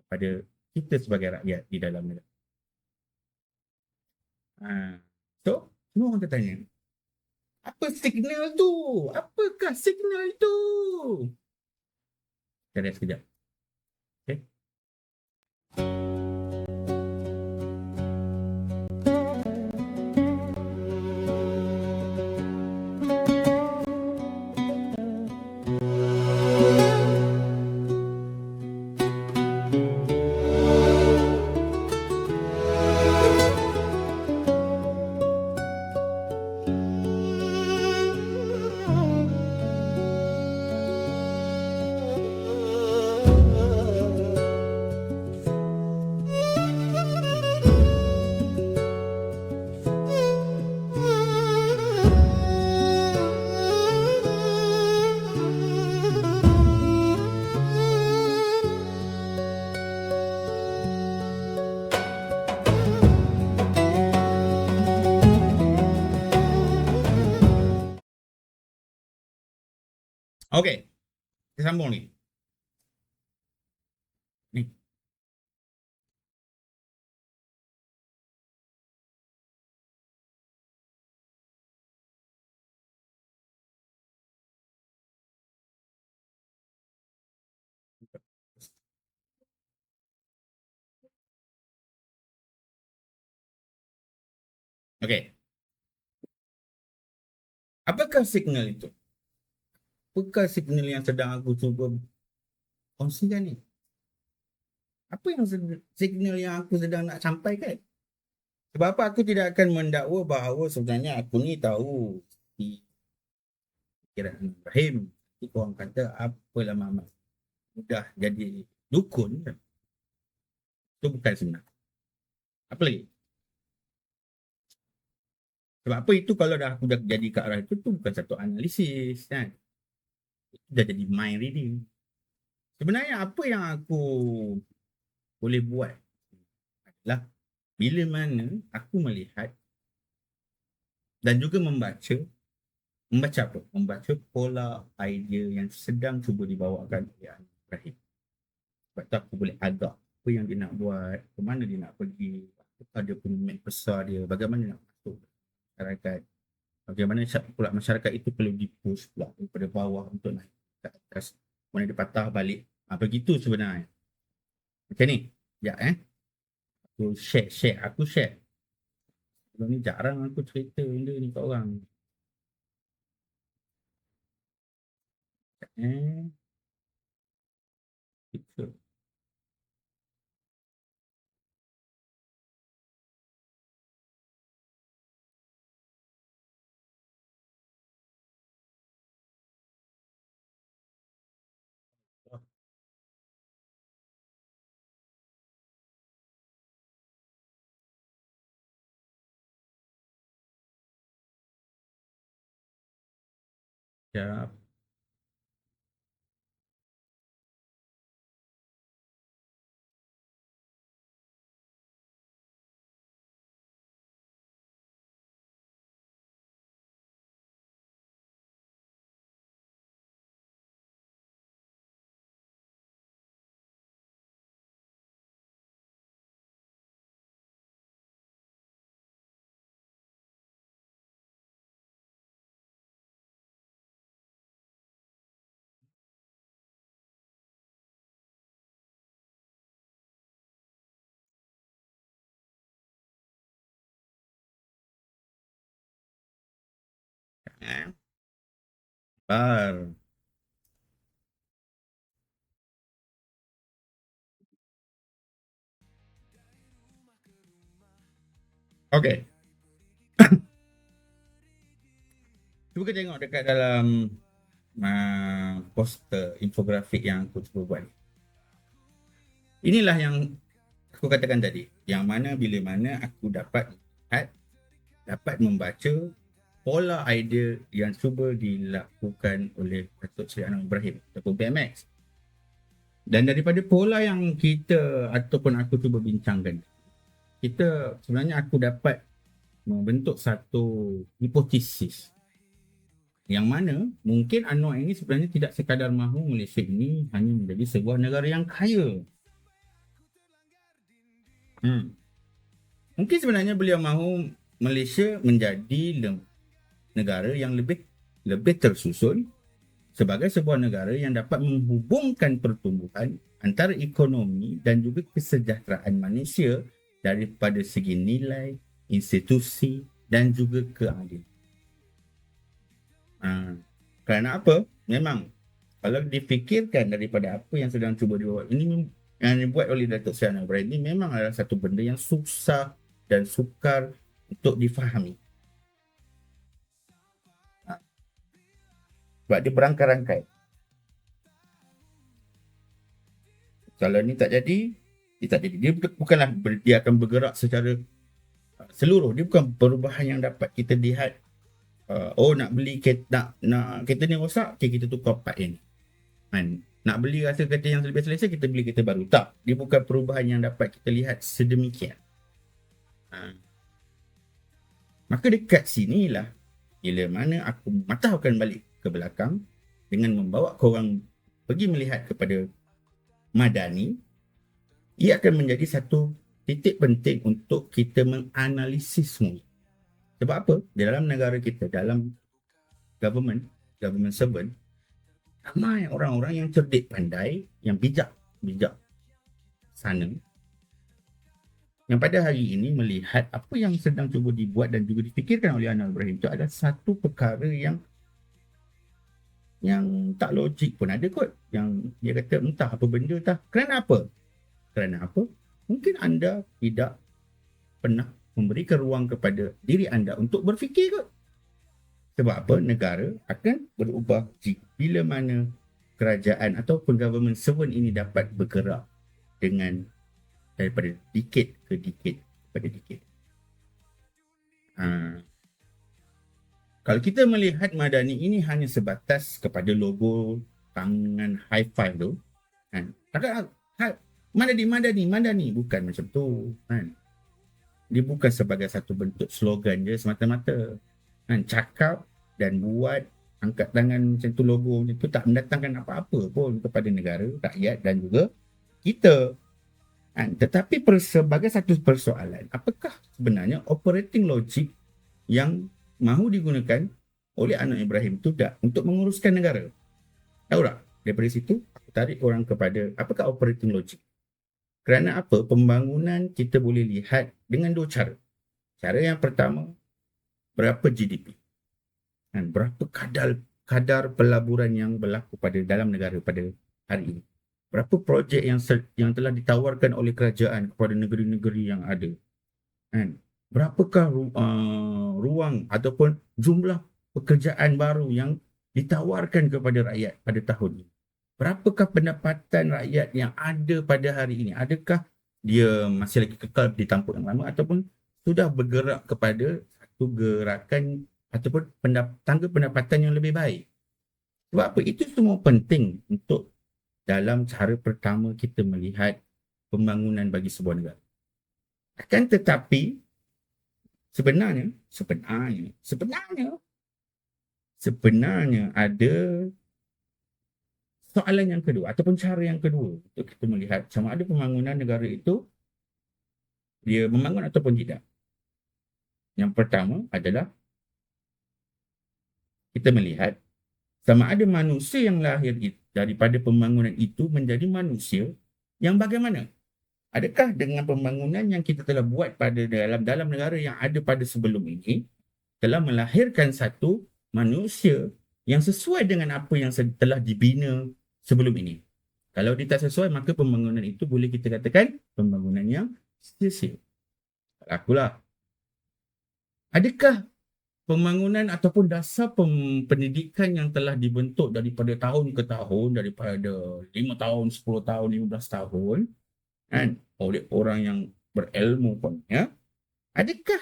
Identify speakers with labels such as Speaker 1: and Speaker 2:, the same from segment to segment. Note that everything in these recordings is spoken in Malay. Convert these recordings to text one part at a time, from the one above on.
Speaker 1: pada kita sebagai rakyat di dalam negara. So, semua orang tertanya, apa signal tu? Apakah signal itu? Kita lihat sekejap. Okay. Okey, kita sambung ni. Ni. Okey. Apakah signal itu? Apakah signal yang sedang aku cuba kongsikan ni? Apa yang signal yang aku sedang nak sampaikan? Sebab apa aku tidak akan mendakwa bahawa sebenarnya aku ni tahu di fikiran Ibrahim. Nanti korang kata apalah Mamat mudah jadi dukun. Itu bukan sebenar. Apa lagi? Sebab apa itu kalau aku dah jadi ke arah itu bukan satu analisis kan. Itu dah jadi mind reading. Sebenarnya apa yang aku boleh buat adalah bila mana aku melihat dan juga membaca apa? Membaca pola idea yang sedang cuba dibawakan oleh Ibrahim. Sebab tu aku boleh agak apa yang dia nak buat, ke mana dia nak pergi, apa dia punya map besar dia, bagaimana nak masuk masyarakat, bagaimana pula masyarakat itu perlu dipush pula daripada bawah untuk naik ke atas, mana dia patah balik. Begitu sebenarnya. Macam ni. Ya Aku share. Sebelum ni jarang aku cerita benda ni kat orang. Gitu. Ya. Bar. Okay. Cuba kita tengok dekat dalam poster infografik yang aku cuba buat. Inilah yang aku katakan tadi, yang mana bila mana aku dapat membaca pola idea yang cuba dilakukan oleh Datuk Seri Anwar Ibrahim ataupun PMX. Dan daripada pola yang kita ataupun aku cuba bincangkan, sebenarnya aku dapat membentuk satu hipotesis yang mana mungkin Anwar ini sebenarnya tidak sekadar mahu Malaysia ini hanya menjadi sebuah negara yang kaya. Hmm. Mungkin sebenarnya beliau mahu Malaysia menjadi negara yang lebih tersusun sebagai sebuah negara yang dapat menghubungkan pertumbuhan antara ekonomi dan juga kesejahteraan manusia daripada segi nilai, institusi dan juga keadilan. Kerana apa? Memang kalau difikirkan daripada apa yang sedang cuba dibuat ini, yang dibuat oleh Datuk Seri Anwar Ibrahim ini memang adalah satu benda yang susah dan sukar untuk difahami. Sebab dia berangkai-rangkai. Kalau ni tak jadi, dia tak jadi. Dia bukanlah dia akan bergerak secara seluruh. Dia bukan perubahan yang dapat kita lihat. Nak beli kereta, nak kereta ni rosak, okay, kita tukar part yang ni. Nak beli rasa kereta yang lebih selesa, kita beli kereta baru. Tak, dia bukan perubahan yang dapat kita lihat sedemikian. Maka dekat sinilah bila mana aku matahkan balik ke belakang dengan membawa korang pergi melihat kepada Madani, ia akan menjadi satu titik penting untuk kita menganalisis semua. Sebab apa? Di dalam negara kita, dalam government servant, ramai orang-orang yang cerdik pandai, yang bijak sana, yang pada hari ini melihat apa yang sedang cuba dibuat dan juga difikirkan oleh Anwar Ibrahim itu adalah satu perkara yang tak logik pun ada kot. Yang dia kata entah apa benda tah. Kerana apa? Mungkin anda tidak pernah memberikan ruang kepada diri anda untuk berfikir kot. Sebab apa? Negara akan berubah bila mana kerajaan ataupun government servant ini dapat bergerak dengan daripada dikit ke dikit kepada dikit. Kalau kita melihat Madani ini hanya sebatas kepada logo tangan high five tu, kan? Madani bukan macam tu, kan? Dia bukan sebagai satu bentuk slogan je semata-mata, kan? Cakap dan buat, angkat tangan macam tu, logo macam tu tak mendatangkan apa-apa pun kepada negara, rakyat dan juga kita. Tetapi sebagai satu persoalan, apakah sebenarnya operating logic yang mahu digunakan oleh Anwar Ibrahim itu untuk menguruskan negara? Tahu tak? Daripada situ, aku tarik orang kepada apakah operating logic. Kerana apa? Pembangunan kita boleh lihat dengan dua cara. Cara yang pertama, berapa GDP? Berapa kadar pelaburan yang berlaku pada dalam negara pada hari ini? Berapa projek yang telah ditawarkan oleh kerajaan kepada negeri-negeri yang ada? Berapakah ruang ataupun jumlah pekerjaan baru yang ditawarkan kepada rakyat pada tahun ini? Berapakah pendapatan rakyat yang ada pada hari ini? Adakah dia masih lagi kekal di tampuk yang lama ataupun sudah bergerak kepada satu gerakan ataupun tangga pendapatan yang lebih baik? Sebab apa? Itu semua penting untuk dalam cara pertama kita melihat pembangunan bagi sebuah negara. Akan tetapi sebenarnya ada soalan yang kedua ataupun cara yang kedua untuk kita melihat sama ada pembangunan negara itu dia membangun ataupun tidak. Yang pertama adalah kita melihat sama ada manusia yang lahir daripada pembangunan itu menjadi manusia yang bagaimana? Adakah dengan pembangunan yang kita telah buat pada dalam negara yang ada pada sebelum ini telah melahirkan satu manusia yang sesuai dengan apa yang telah dibina sebelum ini? Kalau dia tak sesuai, maka pembangunan itu boleh kita katakan pembangunan yang sia-sia. Akulah. Adakah pembangunan ataupun dasar pendidikan yang telah dibentuk daripada tahun ke tahun, daripada 5 tahun, 10 tahun, 15 tahun, oleh orang yang berilmu pun, adakah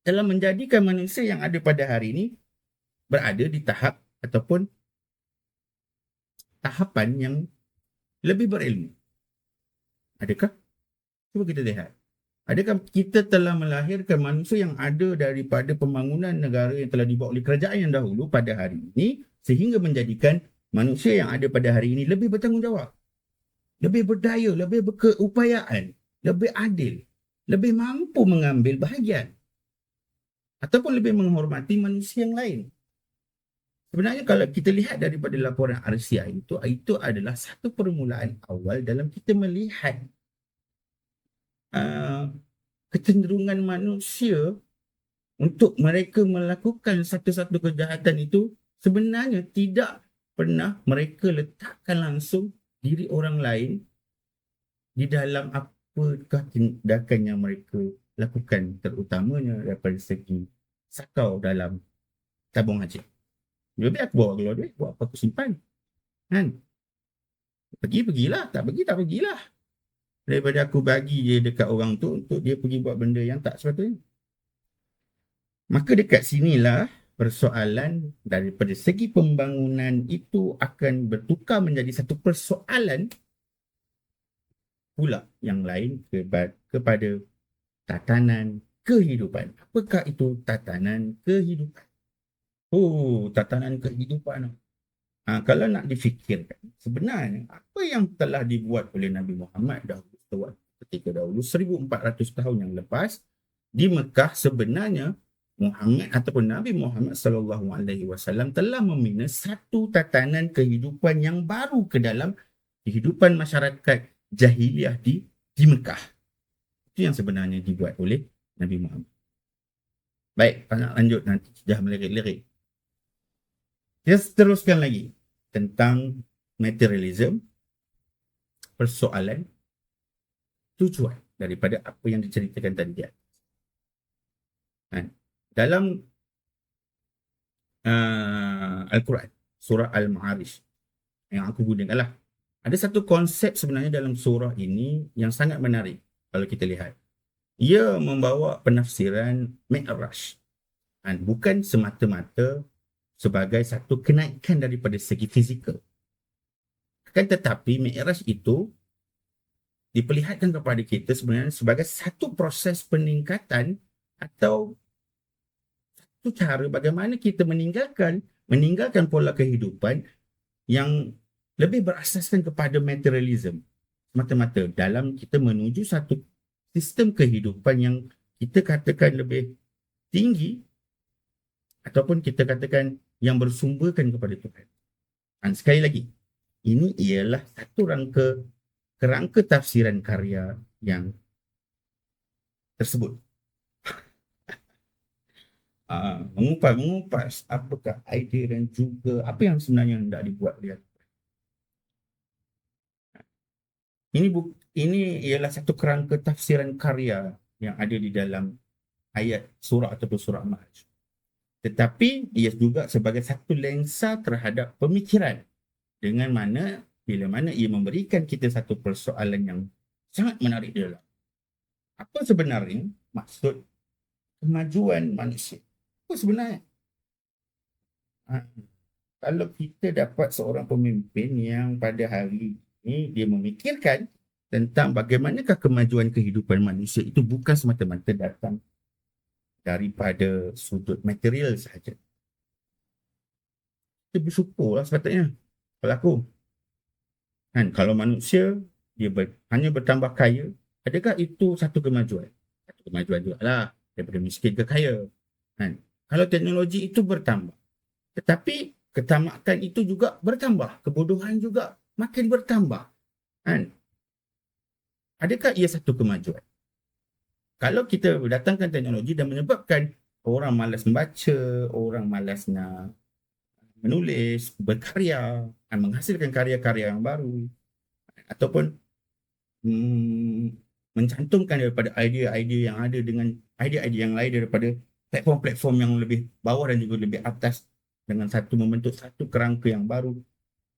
Speaker 1: telah menjadikan manusia yang ada pada hari ini berada di tahap ataupun tahapan yang lebih berilmu? Adakah? Cuba kita lihat. Adakah kita telah melahirkan manusia yang ada daripada pembangunan negara yang telah dibuat oleh kerajaan yang dahulu pada hari ini sehingga menjadikan manusia yang ada pada hari ini lebih bertanggungjawab, lebih berdaya, lebih berkeupayaan lebih adil, lebih mampu mengambil bahagian ataupun lebih menghormati manusia yang lain. Sebenarnya kalau kita lihat daripada laporan RCI itu adalah satu permulaan awal dalam kita melihat uh, kecenderungan manusia untuk mereka melakukan satu-satu kejahatan itu sebenarnya tidak pernah mereka letakkan langsung diri orang lain di dalam apakah tindakan yang mereka lakukan, terutamanya daripada segi sakau dalam tabung haji. Lebih aku bawa keluar duit, buat apa aku simpan? Kan? Pergilah, tak pergilah. Daripada aku bagi dia dekat orang tu untuk dia pergi buat benda yang tak sepatutnya. Maka dekat sinilah persoalan daripada segi pembangunan itu akan bertukar menjadi satu persoalan pula yang lain kepada tatanan kehidupan. Apakah itu tatanan kehidupan? Oh, tatanan kehidupan. Kalau nak difikirkan, sebenarnya apa yang telah dibuat oleh Nabi Muhammad ketika dahulu 1400 tahun yang lepas di Mekah, sebenarnya Muhammad ataupun Nabi Muhammad sallallahu alaihi wasallam telah membina satu tatanan kehidupan yang baru ke dalam kehidupan masyarakat jahiliah di Mekah. Itu yang sebenarnya dibuat oleh Nabi Muhammad. Baik, nak lanjut nanti sudah melirik-lirik. Kita teruskan lagi tentang materialism, persoalan tujuan daripada apa yang diceritakan tadi dia. Dalam Al-Quran, surah Al-Ma'arij yang aku gunakanlah, ada satu konsep sebenarnya dalam surah ini yang sangat menarik kalau kita lihat. Ia membawa penafsiran Mi'raj, bukan semata-mata sebagai satu kenaikan daripada segi fizikal. Kan tetapi Mi'raj itu diperlihatkan kepada kita sebenarnya sebagai satu proses peningkatan atau satu cara bagaimana kita meninggalkan pola kehidupan yang lebih berasaskan kepada materialism semata-mata dalam kita menuju satu sistem kehidupan yang kita katakan lebih tinggi ataupun kita katakan yang bersumberkan kepada Tuhan. Dan sekali lagi, ini ialah satu kerangka tafsiran karya yang tersebut. Mengupas apakah idea dan juga apa yang sebenarnya hendak dibuat dia. Ini ialah satu kerangka tafsiran karya yang ada di dalam ayat surah ataupun surah Ma'arij. Tetapi ia juga sebagai satu lensa terhadap pemikiran dengan bila mana ia memberikan kita satu persoalan yang sangat menarik di dalam. Apa sebenarnya maksud kemajuan manusia? Apa sebenarnya? Kalau kita dapat seorang pemimpin yang pada hari ini dia memikirkan tentang bagaimanakah kemajuan kehidupan manusia itu bukan semata-mata datang daripada sudut material sahaja. Kita bersyukurlah sepatutnya. Kalau aku, kalau manusia dia hanya bertambah kaya, adakah itu satu kemajuan? Satu kemajuan juga lah, daripada miskin ke kaya. Kalau teknologi itu bertambah, tetapi ketamakan itu juga bertambah, kebodohan juga makin bertambah. Adakah ia satu kemajuan? Kalau kita datangkan teknologi dan menyebabkan orang malas membaca, orang malas nak menulis, berkarya, menghasilkan karya-karya yang baru, ataupun mencantumkan daripada idea-idea yang ada dengan idea-idea yang lain daripada platform-platform yang lebih bawah dan juga lebih atas dengan membentuk satu kerangka yang baru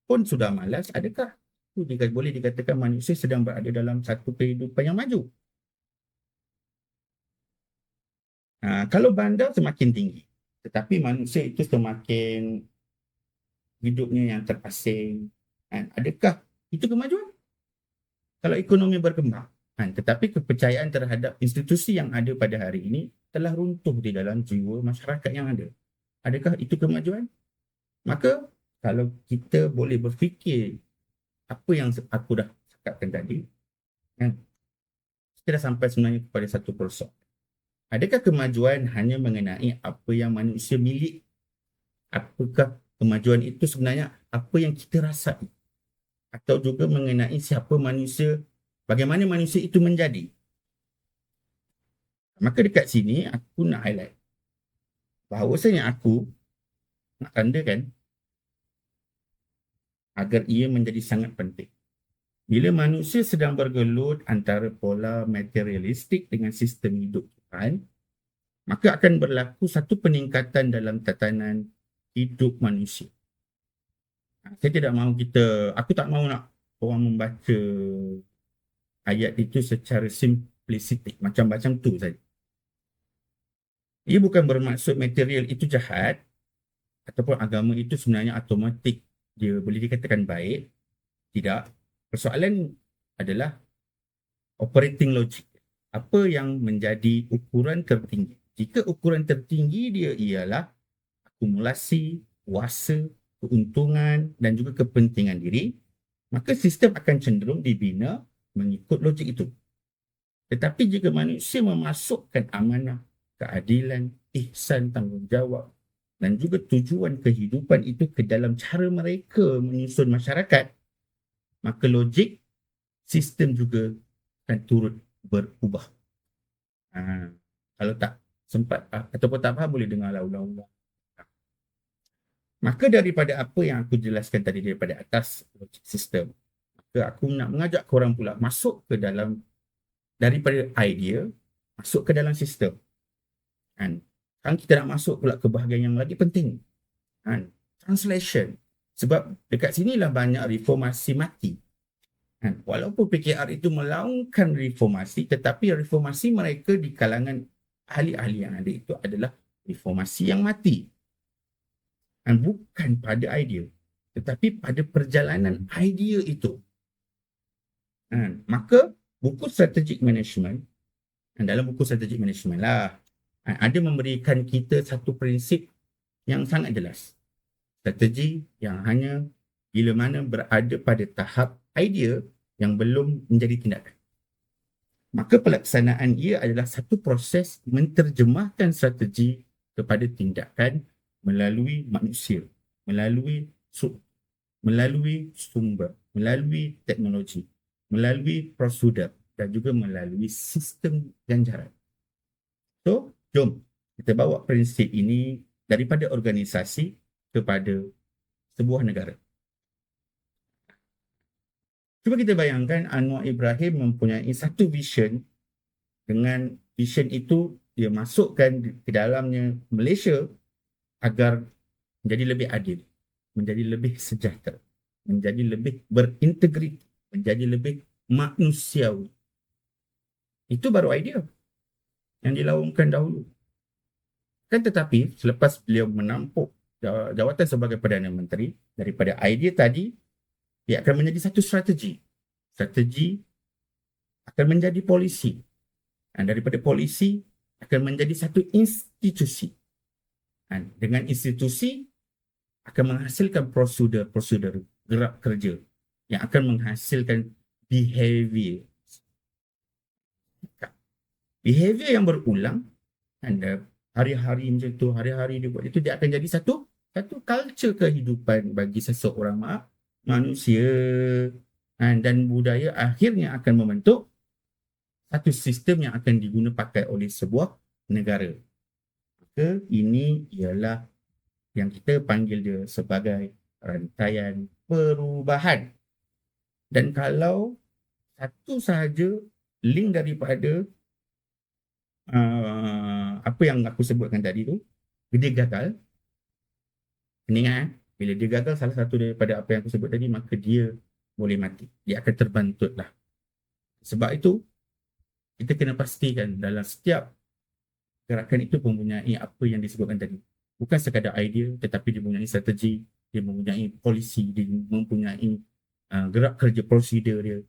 Speaker 1: pun sudah malas, adakah itu boleh dikatakan manusia sedang berada dalam satu kehidupan yang maju? Kalau bandar semakin tinggi, tetapi manusia itu semakin hidupnya yang terasing, adakah itu kemajuan? Kalau ekonomi berkembang, tetapi kepercayaan terhadap institusi yang ada pada hari ini telah runtuh di dalam jiwa masyarakat yang ada, adakah itu kemajuan? Maka kalau kita boleh berfikir apa yang aku dah cakapkan tadi, kita dah sampai sebenarnya kepada satu persoalan. Adakah kemajuan hanya mengenai apa yang manusia milik? Apakah kemajuan itu sebenarnya apa yang kita rasai? Atau juga mengenai siapa manusia, bagaimana manusia itu menjadi? Maka dekat sini aku nak highlight bahawasanya aku nak tandakan agar ia menjadi sangat penting. Bila manusia sedang bergelut antara pola materialistik dengan sistem hidup Tuhan, maka akan berlaku satu peningkatan dalam tatanan hidup manusia. Saya tidak mahu aku tak mahu nak orang membaca ayat itu secara simplistik, macam-macam tu saja. Ia bukan bermaksud material itu jahat, ataupun agama itu sebenarnya automatik dia boleh dikatakan baik. Tidak. Persoalan adalah operating logic. Apa yang menjadi ukuran tertinggi? Jika ukuran tertinggi dia ialah akumulasi, kuasa, keuntungan dan juga kepentingan diri, maka sistem akan cenderung dibina mengikut logik itu. Tetapi jika manusia memasukkan amanah, keadilan, ihsan, tanggungjawab dan juga tujuan kehidupan itu ke dalam cara mereka menyusun masyarakat, maka logik sistem juga akan turut berubah. Kalau tak sempat ataupun tak faham, boleh dengarlah ulang-ulang. Maka daripada apa yang aku jelaskan tadi daripada atas logik sistem, maka aku nak mengajak korang pula masuk ke dalam, daripada idea masuk ke dalam sistem. Sekarang kita nak masuk pula ke bahagian yang lagi penting, translation. Sebab dekat sinilah banyak reformasi mati. Walaupun PKR itu melaungkan reformasi, tetapi reformasi mereka di kalangan ahli-ahli yang ada itu adalah reformasi yang mati. Bukan pada idea, tetapi pada perjalanan idea itu. Maka buku strategic management, dalam buku strategic management lah, ada memberikan kita satu prinsip yang sangat jelas. Strategi yang hanya bila mana berada pada tahap idea yang belum menjadi tindakan. Maka pelaksanaan ia adalah satu proses menterjemahkan strategi kepada tindakan melalui manusia, melalui sumber, melalui teknologi, melalui prosedur dan juga melalui sistem ganjaran. So, jom kita bawa prinsip ini daripada organisasi kepada sebuah negara. Cuba kita bayangkan Anwar Ibrahim mempunyai satu vision. Dengan vision itu, dia masukkan ke dalamnya Malaysia agar menjadi lebih adil, menjadi lebih sejahtera, menjadi lebih berintegriti, menjadi lebih manusiawi. Itu baru idea yang dilaungkan dahulu. Kan tetapi selepas beliau menampuk jawatan sebagai Perdana Menteri, daripada idea tadi, dia akan menjadi satu strategi. Strategi akan menjadi polisi. Dan daripada polisi akan menjadi satu institusi. Dan dengan institusi akan menghasilkan prosedur gerak kerja yang akan menghasilkan behavior. Behavior yang berulang, dan hari-hari macam tu, hari-hari dia buat itu, dia akan jadi satu culture kehidupan bagi seseorang manusia, dan budaya akhirnya akan membentuk satu sistem yang akan diguna pakai oleh sebuah negara. Maka ini ialah yang kita panggil dia sebagai rantaian perubahan. Dan kalau satu sahaja link daripada apa yang aku sebutkan tadi tu, dia gagal, ingat, bila dia gagal salah satu daripada apa yang aku sebut tadi, maka dia boleh mati. Dia akan terbantut lah. Sebab itu, kita kena pastikan dalam setiap gerakan itu mempunyai apa yang disebutkan tadi. Bukan sekadar idea, tetapi dia mempunyai strategi, dia mempunyai polisi, dia mempunyai gerak kerja prosedur dia.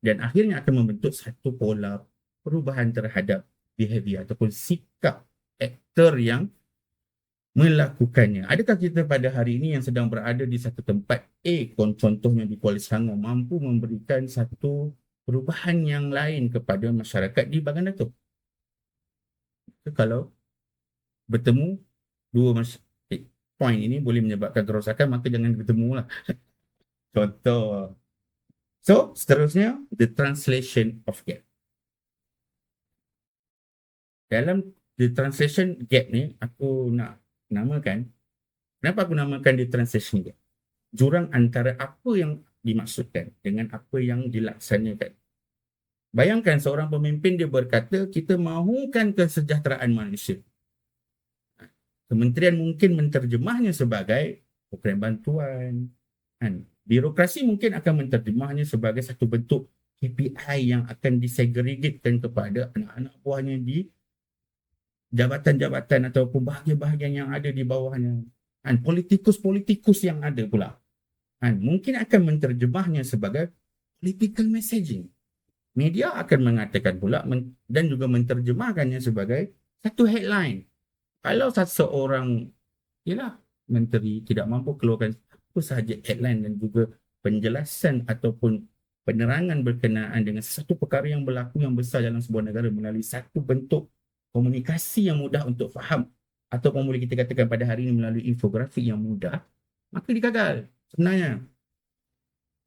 Speaker 1: Dan akhirnya akan membentuk satu pola perubahan terhadap behavior ataupun sikap aktor yang melakukannya. Adakah kita pada hari ini yang sedang berada di satu tempat A, contohnya di Kuala Selangor, mampu memberikan satu perubahan yang lain kepada masyarakat di Bagan Datuk. Kalau bertemu dua point ini boleh menyebabkan kerosakan, maka jangan bertemu lah. Contoh. So, seterusnya, the translation of gap. Dalam the translation gap ni, aku nak namakan, kenapa aku namakan the translation gap? Jurang antara apa yang dimaksudkan dengan apa yang dilaksanakan. Bayangkan seorang pemimpin dia berkata, kita mahukan kesejahteraan manusia. Kementerian mungkin menterjemahnya sebagai program bantuan. Kan? Birokrasi mungkin akan menterjemahnya sebagai satu bentuk KPI yang akan disegregatekan kepada anak-anak buahnya di jabatan-jabatan ataupun bahagian-bahagian yang ada di bawahnya. Kan? Politikus-politikus yang ada pula. Kan? Mungkin akan menterjemahnya sebagai political messaging. Media akan mengatakan pula dan juga menterjemahkannya sebagai satu headline. Kalau seseorang menteri tidak mampu keluarkan apa sahaja headline dan juga penjelasan ataupun penerangan berkenaan dengan sesuatu perkara yang berlaku yang besar dalam sebuah negara melalui satu bentuk komunikasi yang mudah untuk faham, ataupun boleh kita katakan pada hari ini melalui infografik yang mudah, maka dia gagal sebenarnya.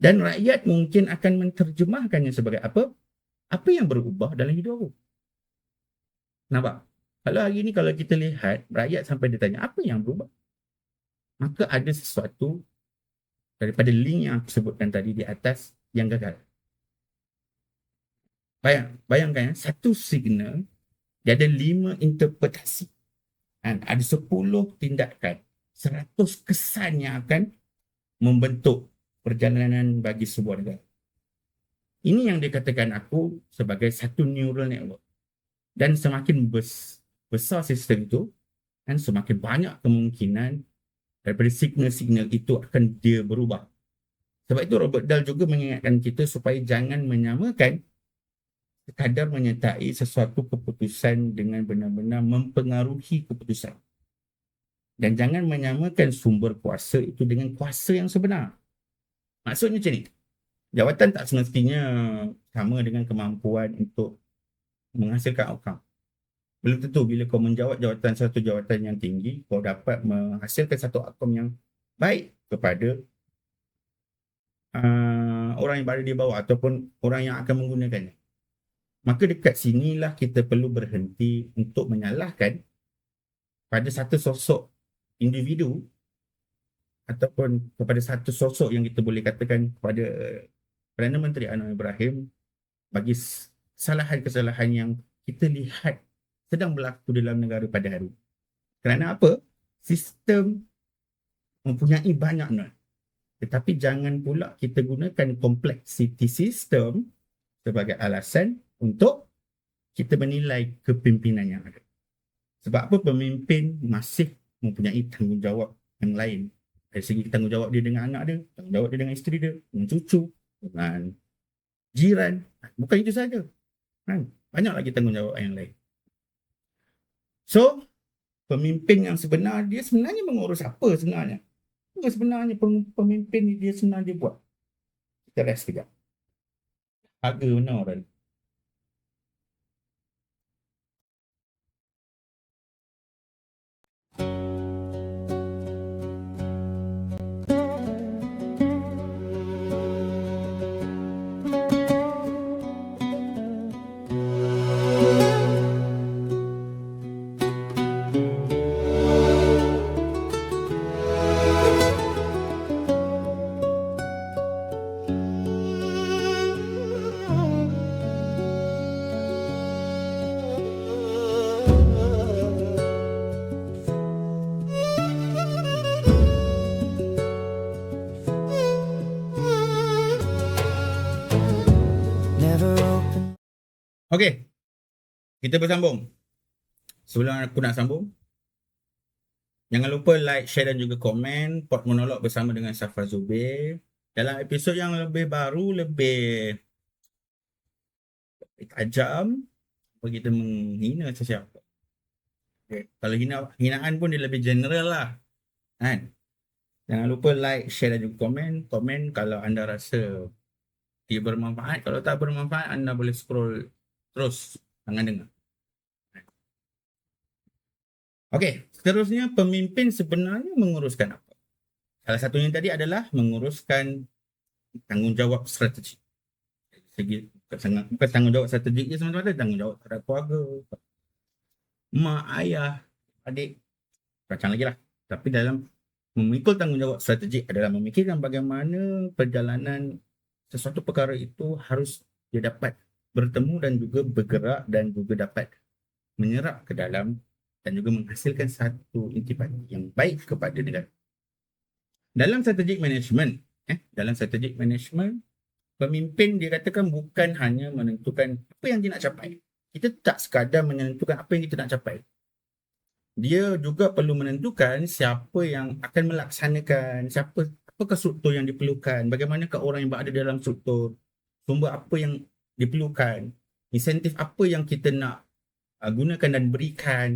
Speaker 1: Dan rakyat mungkin akan menterjemahkannya sebagai apa? Apa yang berubah dalam hidup aku? Nampak? Kalau hari ini kalau kita lihat, rakyat sampai dia tanya, apa yang berubah? Maka ada sesuatu daripada link yang aku sebutkan tadi di atas yang gagal. Bayangkan, satu signal, dia ada 5 interpretasi. Ada 10 tindakan, 100 kesan yang akan membentuk perjalanan bagi sebuah negara. Ini yang dikatakan aku sebagai satu neural network. Dan semakin besar sistem itu, dan semakin banyak kemungkinan daripada signal-signal itu akan dia berubah. Sebab itu Robert Dahl juga mengingatkan kita supaya jangan menyamakan sekadar menyertai sesuatu keputusan dengan benar-benar mempengaruhi keputusan. Dan jangan menyamakan sumber kuasa itu dengan kuasa yang sebenar. Maksudnya macam ni, jawatan tak semestinya sama dengan kemampuan untuk menghasilkan outcome. Belum tentu bila kau menjawat satu jawatan yang tinggi, kau dapat menghasilkan satu outcome yang baik kepada orang yang berada di bawah ataupun orang yang akan menggunakannya. Maka dekat sinilah kita perlu berhenti untuk menyalahkan pada satu sosok individu ataupun kepada satu sosok yang kita boleh katakan kepada Perdana Menteri Anwar Ibrahim bagi kesalahan-kesalahan yang kita lihat sedang berlaku dalam negara pada hari ini. Kerana apa? Sistem mempunyai banyak not. Tetapi jangan pula kita gunakan complexity system sebagai alasan untuk kita menilai kepimpinan yang ada. Sebab apa? Pemimpin masih mempunyai tanggungjawab yang lain. Dari segi tanggungjawab dia dengan anak dia, tanggungjawab dia dengan isteri dia, dengan cucu, dengan jiran. Bukan itu saja. Banyak lagi tanggungjawab yang lain. So, pemimpin yang sebenar, dia sebenarnya mengurus apa sebenarnya? Apa sebenarnya pemimpin ni dia sebenarnya buat? Kita rest sekejap. Harga benar tadi. Okey, kita bersambung. Sebelum aku nak sambung, jangan lupa like, share dan juga komen Pod Monolog bersama dengan Safar Zubir. Dalam episod yang lebih baru, lebih tajam, kita menghina sesiapa. Okay. Kalau hinaan pun dia lebih general lah. Kan? Jangan lupa like, share dan juga komen. Komen kalau anda rasa Ia bermanfaat. Kalau tak bermanfaat, anda boleh scroll terus jangan dengar. Okey, seterusnya pemimpin sebenarnya menguruskan apa? Salah satunya tadi adalah menguruskan tanggungjawab strategi. Segi bukan tanggungjawab strategik je semata-mata, tanggungjawab terhadap keluarga, mak, ayah, adik, kacang lagi lah. Tapi dalam memikul tanggungjawab strategik adalah memikirkan bagaimana perjalanan sesuatu perkara itu harus dia dapat bertemu dan juga bergerak dan juga dapat menyerap ke dalam dan juga menghasilkan satu intipati yang baik kepada negara. Dalam strategic management, pemimpin dikatakan bukan hanya menentukan apa yang dia nak capai. Kita tak sekadar menentukan apa yang kita nak capai. Dia juga perlu menentukan siapa yang akan melaksanakan, apakah struktur yang diperlukan, bagaimanakah orang yang berada dalam struktur, sumber apa yang diperlukan, insentif apa yang kita nak gunakan dan berikan,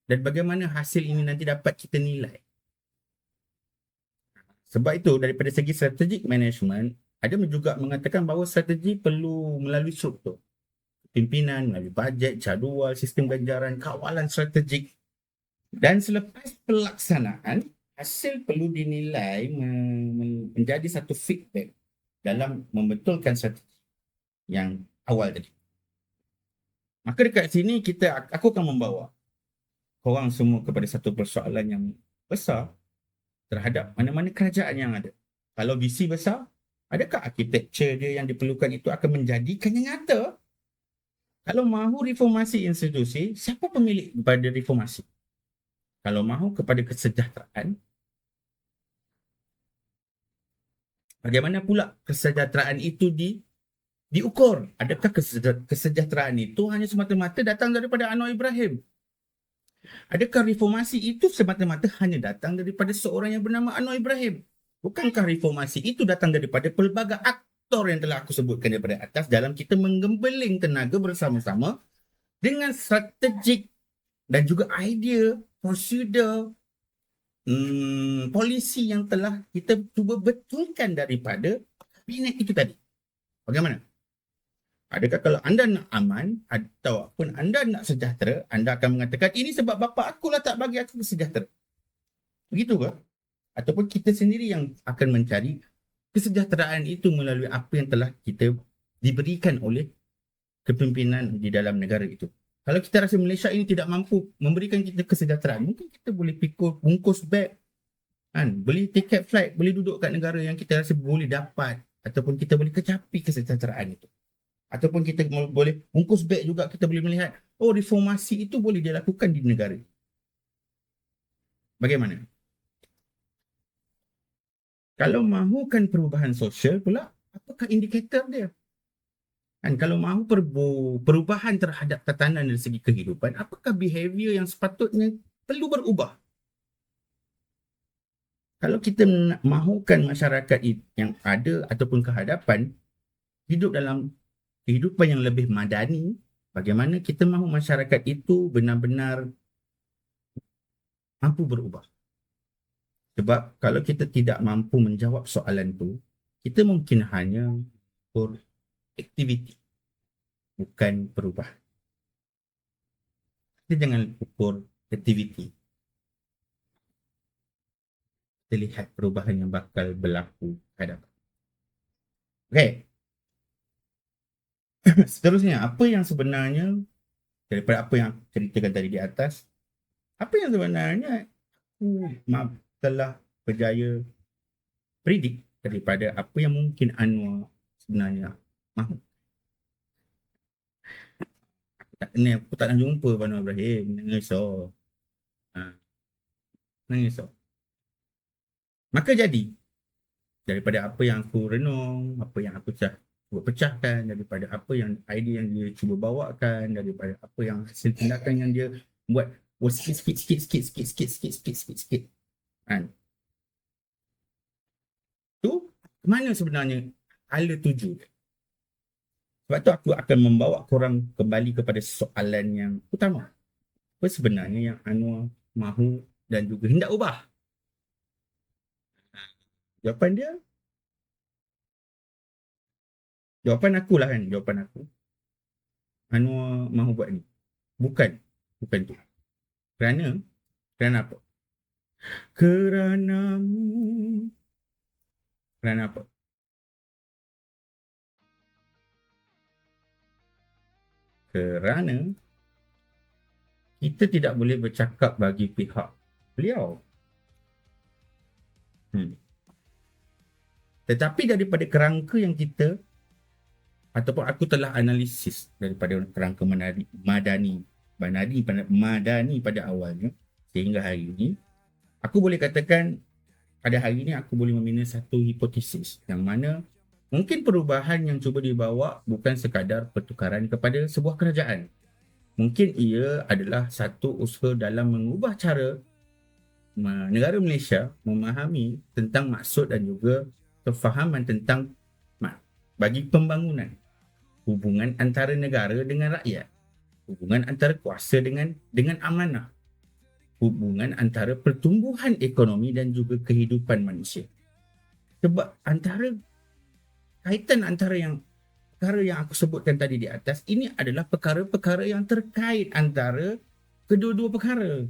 Speaker 1: dan bagaimana hasil ini nanti dapat kita nilai. Sebab itu daripada segi strategic management, ada juga mengatakan bahawa strategi perlu melalui struktur. Pimpinan, melalui bajet, jadual, sistem ganjaran, kawalan strategik. Dan selepas pelaksanaan, hasil perlu dinilai menjadi satu feedback dalam membetulkan strategi yang awal tadi. Maka dekat sini aku akan membawa korang semua kepada satu persoalan yang besar terhadap mana-mana kerajaan yang ada. Kalau visi besar, adakah arkitektur dia yang diperlukan itu akan menjadikannya nyata? Kalau mahu reformasi institusi, siapa pemilik kepada reformasi? Kalau mahu kepada kesejahteraan, bagaimana pula kesejahteraan itu diukur? Adakah kesejahteraan itu hanya semata-mata datang daripada Anwar Ibrahim? Adakah reformasi itu semata-mata hanya datang daripada seorang yang bernama Anwar Ibrahim? Bukankah reformasi itu datang daripada pelbagai aktor yang telah aku sebutkan daripada atas dalam kita menggembeling tenaga bersama-sama dengan strategik dan juga idea, prosedur, polisi yang telah kita cuba betulkan daripada kabinet itu tadi. Bagaimana? Adakah kalau anda nak aman ataupun anda nak sejahtera, anda akan mengatakan ini sebab bapa aku lah tak bagi aku sejahtera? Begitu ke? Ataupun kita sendiri yang akan mencari kesejahteraan itu melalui apa yang telah kita diberikan oleh kepimpinan di dalam negara itu. Kalau kita rasa Malaysia ini tidak mampu memberikan kita kesejahteraan, mungkin kita boleh pikul bungkus beg, beli tiket flight, boleh duduk kat negara yang kita rasa boleh dapat, ataupun kita boleh kecapi kesejahteraan itu. Ataupun kita boleh bungkus beg juga, kita boleh melihat, reformasi itu boleh dilakukan di negara. Bagaimana? Kalau mahukan perubahan sosial pula, apakah indikator dia? Kalau mahu perubahan terhadap tatanan dari segi kehidupan, apakah behavior yang sepatutnya perlu berubah? Kalau kita mahukan masyarakat yang ada ataupun kehadapan hidup dalam kehidupan yang lebih madani, bagaimana kita mahu masyarakat itu benar-benar mampu berubah? Sebab kalau kita tidak mampu menjawab soalan itu, kita mungkin hanya aktiviti, bukan perubahan. Kita jangan ukur aktiviti. Kita lihat perubahan yang bakal berlaku hadapan. Okey. Seterusnya, apa yang sebenarnya daripada apa yang ceritakan tadi di atas, apa yang sebenarnya aku telah berjaya predict daripada apa yang mungkin Anwar sebenarnya mahu. Aku tak nak jumpa Anwar Ibrahim, nangis. Nangis. Maka jadi, daripada apa yang aku renung, apa yang aku cuba pecahkan, daripada apa yang idea yang dia cuba bawakan, daripada apa yang hasil tindakan yang dia buat, sikit. Kan? Tu, mana sebenarnya ala tuju dia? Sebab tu aku akan membawa korang kembali kepada soalan yang utama. Apa sebenarnya yang Anwar mahu dan juga hendak ubah? Jawapan dia, Jawapan aku lah kan, jawapan aku. Anwar mahu buat ni. Bukan. Bukan tu. Kerana apa? Keranamu. Kerana apa? Kerana kita tidak boleh bercakap bagi pihak beliau. Tetapi daripada kerangka yang kita ataupun aku telah analisis daripada kerangka madani pada awalnya sehingga hari ini, aku boleh katakan pada hari ini aku boleh membina satu hipotesis yang mana mungkin perubahan yang cuba dibawa bukan sekadar pertukaran kepada sebuah kerajaan. Mungkin ia adalah satu usaha dalam mengubah cara negara Malaysia memahami tentang maksud dan juga kefahaman tentang bagi pembangunan hubungan antara negara dengan rakyat, hubungan antara kuasa dengan amanah, hubungan antara pertumbuhan ekonomi dan juga kehidupan manusia. Sebab kaitan antara perkara yang aku sebutkan tadi di atas, ini adalah perkara-perkara yang terkait antara kedua-dua perkara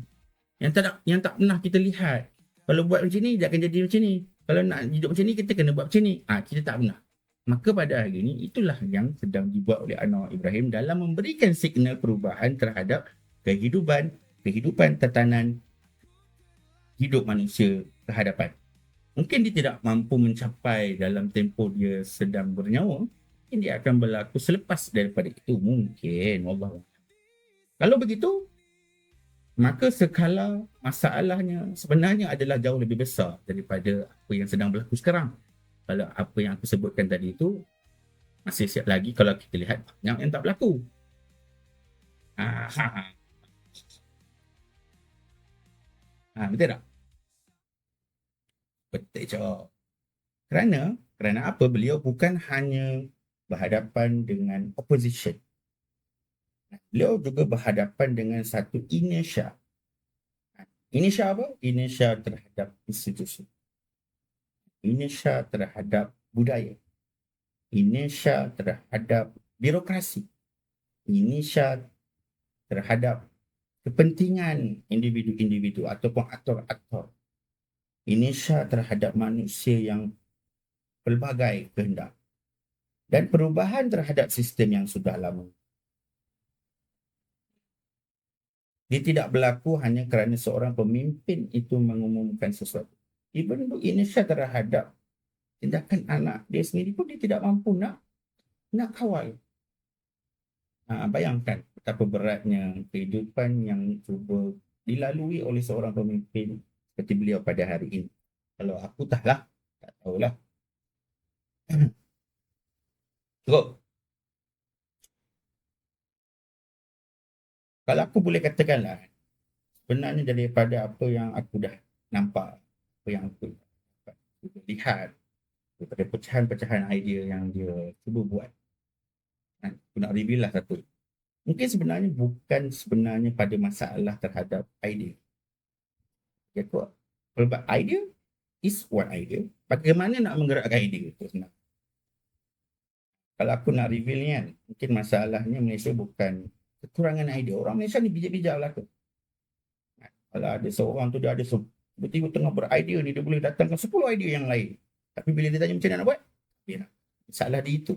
Speaker 1: yang tak pernah kita lihat. Kalau buat macam ni, dia akan jadi macam ni. Kalau nak hidup macam ni, kita kena buat macam ni. Kita tak pernah. Maka pada hari ini, itulah yang sedang dibuat oleh Anwar Ibrahim dalam memberikan signal perubahan terhadap kehidupan tatanan hidup manusia ke hadapan. Mungkin dia tidak mampu mencapai dalam tempoh dia sedang bernyawa. Mungkin dia akan berlaku selepas daripada itu. Mungkin. Wallahu. Kalau begitu, maka skala masalahnya sebenarnya adalah jauh lebih besar daripada apa yang sedang berlaku sekarang. Kalau apa yang aku sebutkan tadi itu masih siap lagi kalau kita lihat banyak yang tak berlaku. Betul tak? Betul je. Kerana apa? Beliau bukan hanya berhadapan dengan opposition. Beliau juga berhadapan dengan satu inertia. Inertia apa? Inertia terhadap institusi. Inertia terhadap budaya. Inertia terhadap birokrasi. Inertia terhadap kepentingan individu-individu ataupun aktor-aktor. Inertia terhadap manusia yang pelbagai kehendak. Dan perubahan terhadap sistem yang sudah lama. Dia tidak berlaku hanya kerana seorang pemimpin itu mengumumkan sesuatu. Even itu inertia terhadap tindakan anak dia sendiri pun dia tidak mampu nak kawal. Bayangkan betapa beratnya kehidupan yang cuba dilalui oleh seorang pemimpin seperti beliau pada hari ini. Kalau aku tak tahulah. Cukup. Kalau aku boleh katakanlah, sebenarnya daripada apa yang aku dah nampak, apa yang aku lihat, daripada pecahan-pecahan idea yang dia cuba buat, aku nak reveal lah satu. Mungkin sebenarnya bukan pada masalah terhadap idea. Idea is one idea. Bagaimana nak menggerakkan idea itu sebenarnya? Kalau aku nak reveal ni kan, mungkin masalahnya Malaysia bukan kekurangan idea. Orang Malaysia ni bijak-bijak lah tu. Kalau ada seorang tu dia ada tiba-tiba tengah beridea ni, dia boleh datangkan 10 idea yang lain. Tapi bila dia tanya macam mana nak buat, masalah di itu.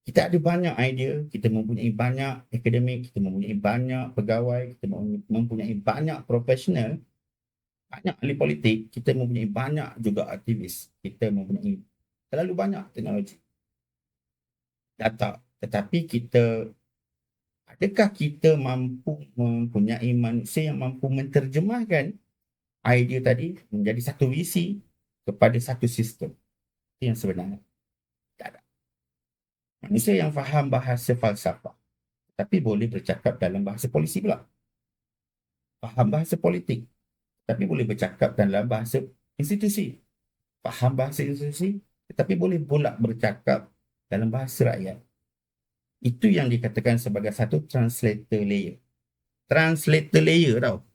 Speaker 1: Kita ada banyak idea, kita mempunyai banyak akademik, kita mempunyai banyak pegawai, kita mempunyai banyak profesional, banyak ahli politik, kita mempunyai banyak juga aktivis, kita mempunyai terlalu banyak teknologi, data. Tetapi adakah kita mampu mempunyai manusia yang mampu menerjemahkan idea tadi menjadi satu visi kepada satu sistem? Itu yang sebenarnya. Tak ada. Manusia yang faham bahasa falsafah, tapi boleh bercakap dalam bahasa polisi pula. Faham bahasa politik, tapi boleh bercakap dalam bahasa institusi. Faham bahasa institusi, tetapi boleh pula bercakap dalam bahasa rakyat. Itu yang dikatakan sebagai satu translator layer. Translator layer tau.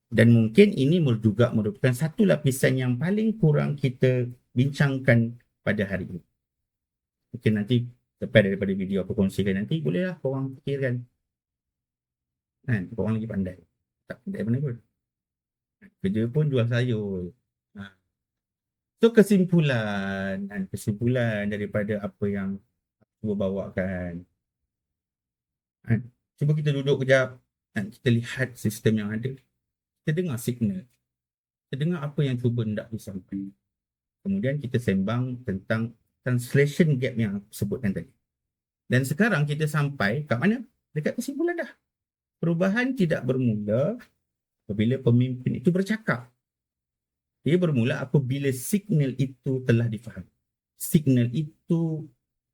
Speaker 1: Dan mungkin ini juga merupakan satu lapisan yang paling kurang kita bincangkan pada hari ini. Mungkin nanti lepas daripada video aku kongsikan nanti, bolehlah korang fikirkan. Kan? Korang lagi pandai. Tak pandai mana pun. Kerja pun jual sayur. Ha. So kesimpulan daripada apa yang aku bawakan. Kan? Cuba kita duduk kejap. Kan? Kita lihat sistem yang ada. Kita dengar signal. Kita dengar apa yang cuba hendak disampaikan. Kemudian kita sembang tentang translation gap yang aku sebutkan tadi. Dan sekarang kita sampai kat mana? Dekat kesimpulan dah. Perubahan tidak bermula apabila pemimpin itu bercakap. Ia bermula apabila signal itu telah difahami. Signal itu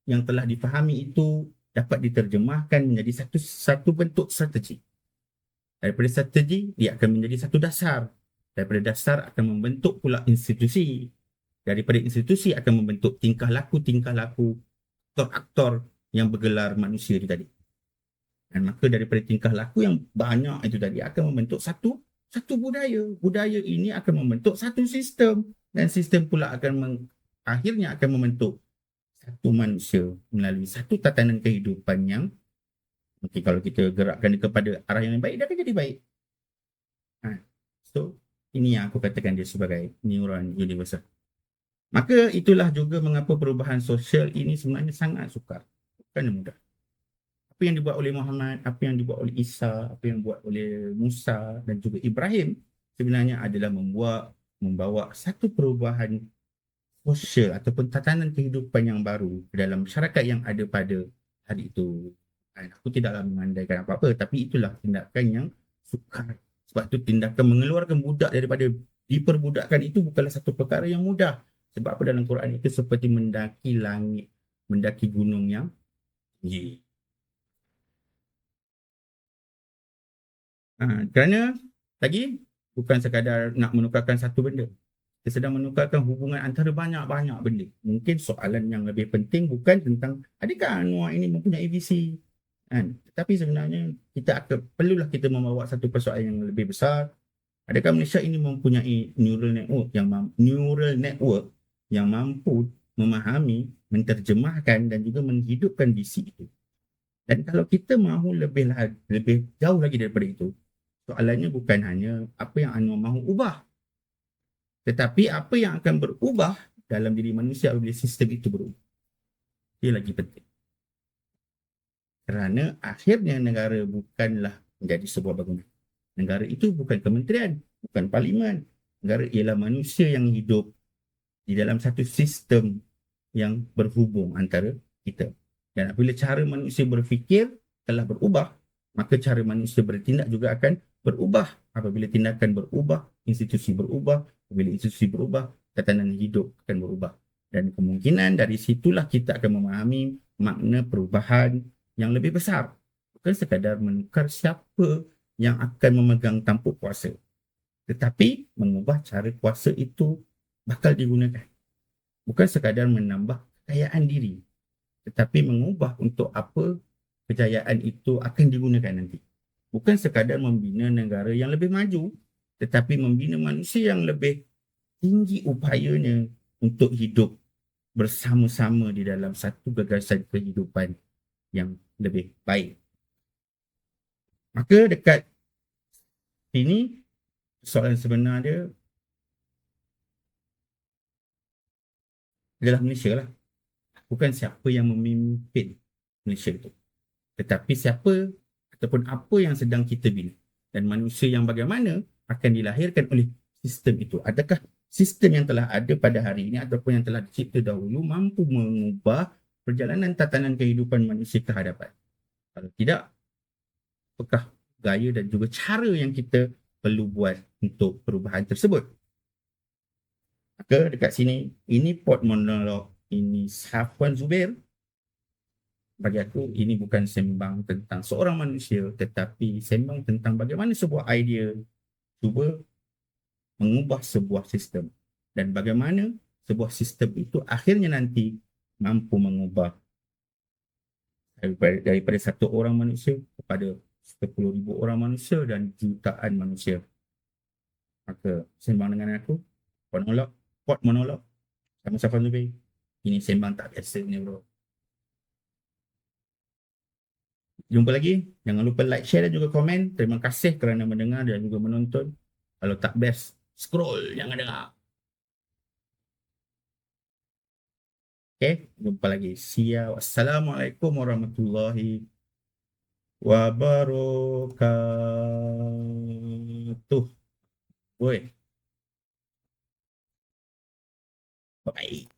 Speaker 1: yang telah difahami itu dapat diterjemahkan menjadi satu bentuk strategi. Daripada strategi, dia akan menjadi satu dasar. Daripada dasar akan membentuk pula institusi. Daripada institusi akan membentuk tingkah laku aktor-aktor yang bergelar manusia itu tadi. Dan maka daripada tingkah laku yang banyak itu tadi akan membentuk satu budaya. Budaya ini akan membentuk satu sistem. Dan sistem pula akhirnya akan membentuk satu manusia melalui satu tatanan kehidupan yang mungkin kalau kita gerakkan kepada arah yang baik, dia akan jadi baik. So, ini yang aku katakan dia sebagai neuron universal. Maka itulah juga mengapa perubahan sosial ini sebenarnya sangat sukar. Bukan mudah. Apa yang dibuat oleh Muhammad, apa yang dibuat oleh Isa, apa yang dibuat oleh Musa dan juga Ibrahim sebenarnya adalah membawa satu perubahan sosial ataupun tatanan kehidupan yang baru dalam masyarakat yang ada pada hari itu. Aku tidaklah mengandaikan apa-apa, tapi itulah tindakan yang sukar. Sebab tu tindakan mengeluarkan budak daripada diperbudakkan itu bukanlah satu perkara yang mudah. Sebab apa dalam Quran itu seperti mendaki langit, mendaki gunung yang tinggi. Kerana lagi bukan sekadar nak menukarkan satu benda. Kita sedang menukarkan hubungan antara banyak-banyak benda. Mungkin soalan yang lebih penting bukan tentang adakah Anwar ini mempunyai visi. Tetapi sebenarnya perlulah kita membawa satu persoalan yang lebih besar. Adakah Malaysia ini mempunyai neural network yang mampu memahami, menterjemahkan dan juga menghidupkan visi itu. Dan kalau kita mahu lebih jauh lagi daripada itu, soalannya bukan hanya apa yang Anwar mahu ubah, tetapi apa yang akan berubah dalam diri manusia apabila sistem itu berubah. Ia lagi penting. Kerana akhirnya negara bukanlah menjadi sebuah bangunan. Negara itu bukan kementerian, bukan parlimen. Negara ialah manusia yang hidup di dalam satu sistem yang berhubung antara kita. Dan apabila cara manusia berfikir telah berubah, maka cara manusia bertindak juga akan berubah. Apabila tindakan berubah, institusi berubah. Apabila institusi berubah, tatanan hidup akan berubah. Dan kemungkinan dari situlah kita akan memahami makna perubahan yang lebih besar. Bukan sekadar menukar siapa yang akan memegang tampuk kuasa. Tetapi mengubah cara kuasa itu bakal digunakan. Bukan sekadar menambah kekayaan diri. Tetapi mengubah untuk apa kejayaan itu akan digunakan nanti. Bukan sekadar membina negara yang lebih maju. Tetapi membina manusia yang lebih tinggi upayanya untuk hidup bersama-sama di dalam satu gagasan kehidupan yang lebih baik. Maka dekat sini soalan sebenar dia adalah Malaysia lah. Bukan siapa yang memimpin Malaysia itu, tetapi siapa ataupun apa yang sedang kita bina dan manusia yang bagaimana akan dilahirkan oleh sistem itu. Adakah sistem yang telah ada pada hari ini ataupun yang telah dicipta dahulu mampu mengubah perjalanan tatanan kehidupan manusia ke hadapan? Kalau tidak, apakah gaya dan juga cara yang kita perlu buat untuk perubahan tersebut? Maka dekat sini, ini pod monolog, ini Safwan Zubair. Bagi aku, ini bukan sembang tentang seorang manusia, tetapi sembang tentang bagaimana sebuah idea cuba mengubah sebuah sistem. Dan bagaimana sebuah sistem itu akhirnya nanti mampu mengubah daripada satu orang manusia kepada 10,000 orang manusia dan jutaan manusia. Maka sembang dengan aku, pod monolog sama Safwan Zubair. Ini sembang tak biasa ni bro. Jumpa lagi. Jangan lupa like, share dan juga komen. Terima kasih kerana mendengar dan juga menonton. Kalau tak best, scroll, jangan dengar. Okay, jumpa lagi. See ya. Wassalamualaikum warahmatullahi wabarakatuh. Woi, bye.